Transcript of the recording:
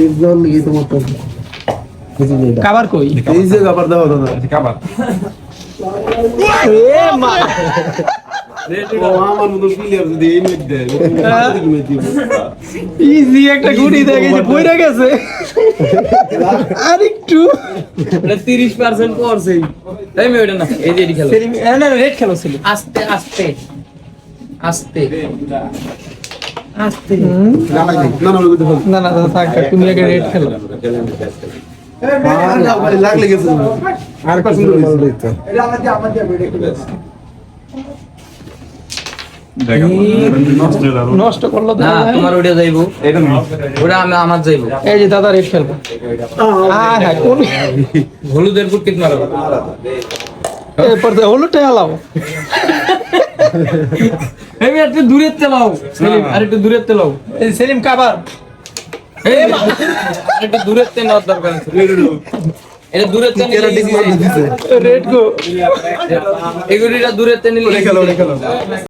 একদম এই তোমার তো কাবার কই এই যে কাবার দাও দাদা কাবার এ মা ও আমার মতো প্লেয়ার যদি এই ম্যাচ দেয় ইজি একটা গুড়ি দেখে যে পড়ে গেছে আরেকটু এটা 30% পড়ছেই তাই আমি ওটা না এই যে এডি খেলো সেলিম না রেড খেলো ছিল আস্তে আস্তে আস্তে আস্তে না না না না দাদা থাক থাক, তুমি আগে রেড খেলো লাগলে গেছে আর কত সুন্দর মাল দিতে নষ্ট করলো তো না তোমার ওটা যাইবো এটা না ওটা আমি আমার যাইবো এই যে দাদা রেড খেলবো হ্যাঁ হ্যাঁ কোন হলুদের বুটকিট মারো এরপর তো হলুদটা আলাও আমি একটু দূরে চালাও সেলিম আর একটু দূরে চালাও এই সেলিম কাবার এই একটু দূরে নেওয়ার দরকার আছে এটা দূরে কেন ডিস মার দিছে রেড গো এগুলিটা দূরে নিলে খেলো